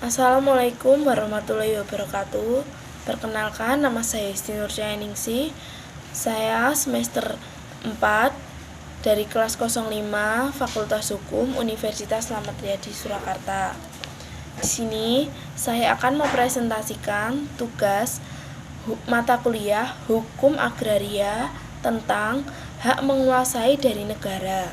Assalamualaikum warahmatullahi wabarakatuh. Perkenalkan, nama saya Isti Nurjayaningsi. Saya semester 4 dari kelas 05 Fakultas Hukum Universitas Slamet Riyadi Surakarta. Di sini saya akan mempresentasikan tugas mata kuliah Hukum Agraria tentang hak menguasai dari negara.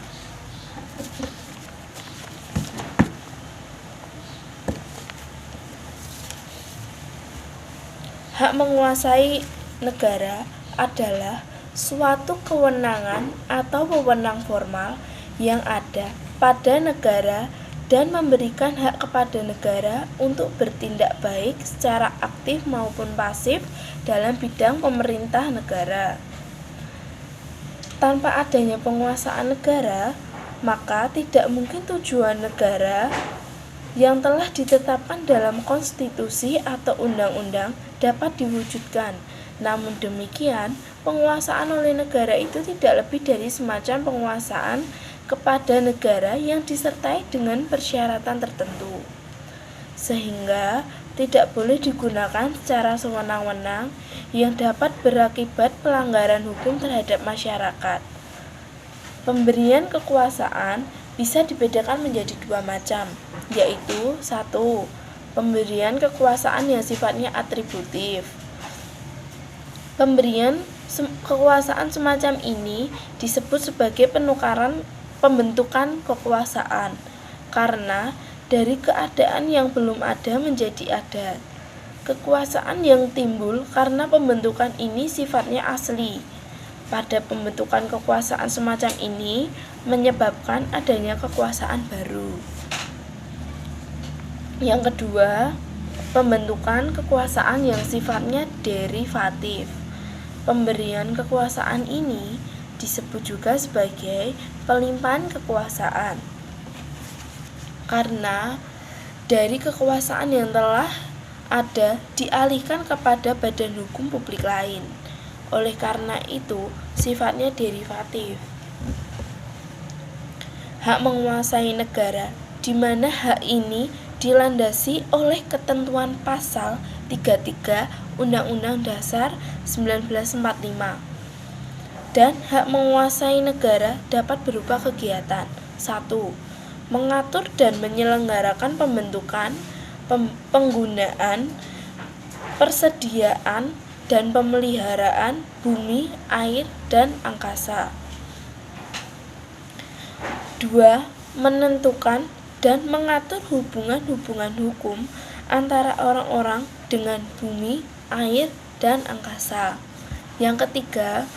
Hak menguasai negara adalah suatu kewenangan atau wewenang formal yang ada pada negara dan memberikan hak kepada negara untuk bertindak baik secara aktif maupun pasif dalam bidang pemerintah negara. Tanpa adanya penguasaan negara, maka tidak mungkin tujuan negara yang telah ditetapkan dalam konstitusi atau undang-undang dapat diwujudkan. Namun demikian, penguasaan oleh negara itu tidak lebih dari semacam penguasaan kepada negara yang disertai dengan persyaratan tertentu, sehingga tidak boleh digunakan secara sewenang-wenang yang dapat berakibat pelanggaran hukum terhadap masyarakat. Pemberian kekuasaan bisa dibedakan menjadi dua macam, yaitu 1. Pemberian kekuasaan yang sifatnya atributif. Pemberian kekuasaan semacam ini disebut sebagai pembentukan kekuasaan, karena dari keadaan yang belum ada menjadi ada. Kekuasaan yang timbul karena pembentukan ini sifatnya asli. Pada pembentukan kekuasaan semacam ini menyebabkan adanya kekuasaan baru. Yang kedua, pembentukan kekuasaan yang sifatnya derivatif. Pemberian kekuasaan ini disebut juga sebagai pelimpahan kekuasaan, karena dari kekuasaan yang telah ada dialihkan kepada badan hukum publik lain. Oleh karena itu, sifatnya derivatif. Hak menguasai negara, di mana hak ini dilandasi oleh ketentuan pasal 33 Undang-Undang Dasar 1945. Dan hak menguasai negara dapat berupa kegiatan. 1. Mengatur dan menyelenggarakan pembentukan, penggunaan, persediaan, dan pemeliharaan bumi, air, dan angkasa. 2. Menentukan dan mengatur hubungan-hubungan hukum antara orang-orang dengan bumi, air, dan angkasa. Yang ketiga,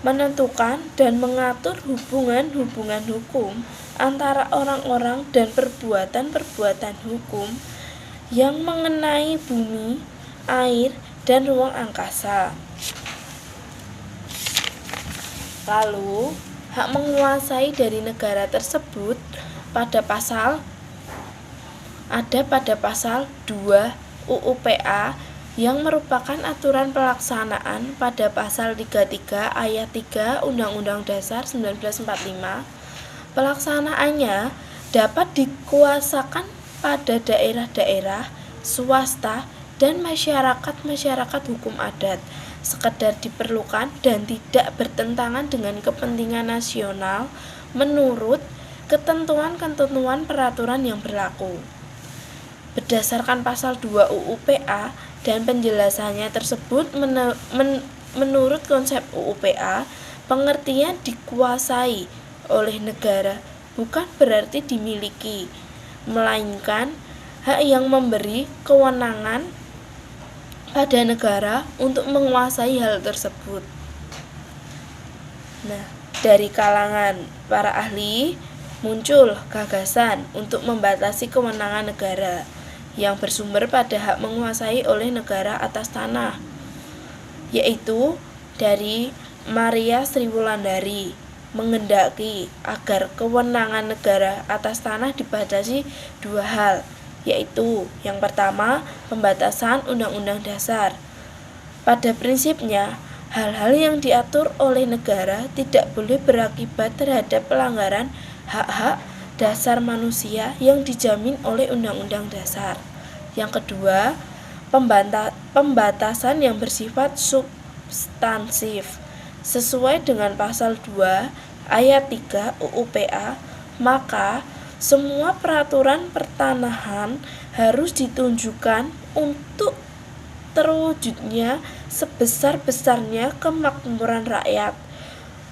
menentukan dan mengatur hubungan-hubungan hukum antara orang-orang dan perbuatan-perbuatan hukum yang mengenai bumi, air, dan ruang angkasa. Lalu, hak menguasai dari negara tersebut pada pasal 2 UU-PA yang merupakan aturan pelaksanaan pada pasal 33 ayat 3 Undang-Undang Dasar 1945. Pelaksanaannya dapat dikuasakan pada daerah-daerah, swasta, dan masyarakat hukum adat, sekedar diperlukan dan tidak bertentangan dengan kepentingan nasional menurut ketentuan-ketentuan peraturan yang berlaku. Berdasarkan pasal 2 UU-PA dan penjelasannya tersebut, menurut konsep UU-PA, pengertian dikuasai oleh negara bukan berarti dimiliki, melainkan hak yang memberi kewenangan pada negara untuk menguasai hal tersebut. Dari kalangan para ahli muncul gagasan untuk membatasi kewenangan negara yang bersumber pada hak menguasai oleh negara atas tanah, yaitu dari Maria Sriwulandari menghendaki agar kewenangan negara atas tanah dibatasi dua hal, yaitu yang pertama, pembatasan Undang-Undang Dasar. Pada prinsipnya, hal-hal yang diatur oleh negara tidak boleh berakibat terhadap pelanggaran hak-hak dasar manusia yang dijamin oleh Undang-Undang Dasar. Yang kedua, pembatasan yang bersifat substansif. Sesuai dengan pasal 2 ayat 3 UU PA, maka semua peraturan pertanahan harus ditunjukkan untuk terwujudnya sebesar-besarnya kemakmuran rakyat.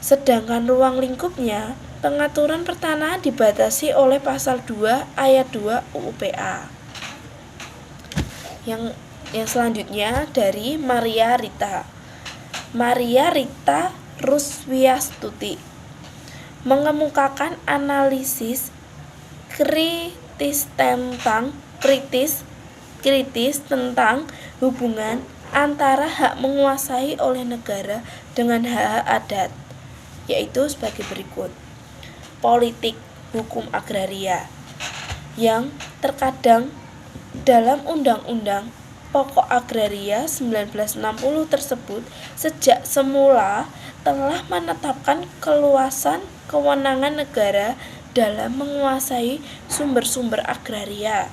Sedangkan ruang lingkupnya, pengaturan pertanahan dibatasi oleh pasal 2 ayat 2 UU PA. Yang selanjutnya dari Maria Rita Ruswiastuti mengemukakan analisis kritis tentang hubungan antara hak menguasai oleh negara dengan hak adat, yaitu sebagai berikut. Politik hukum agraria yang terkadang dalam Undang-Undang Pokok Agraria 1960 tersebut sejak semula telah menetapkan keluasan kewenangan negara dalam menguasai sumber-sumber agraria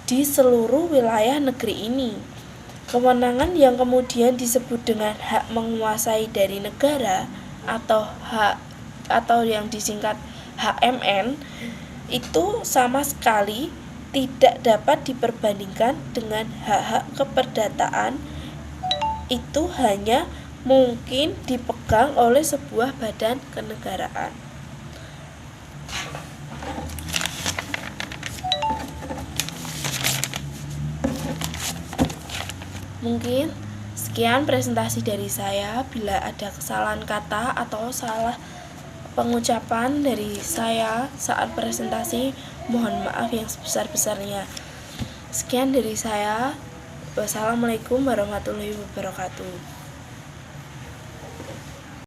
di seluruh wilayah negeri ini. Kewenangan yang kemudian disebut dengan hak menguasai dari negara atau yang disingkat HMN itu sama sekali tidak dapat diperbandingkan dengan hak-hak keperdataan. Itu hanya mungkin dipegang oleh sebuah badan kenegaraan. Mungkin sekian presentasi dari saya. Bila ada kesalahan kata atau salah pengucapan dari saya saat presentasi, mohon maaf yang sebesar-besarnya. Sekian dari saya. Wassalamualaikum warahmatullahi wabarakatuh.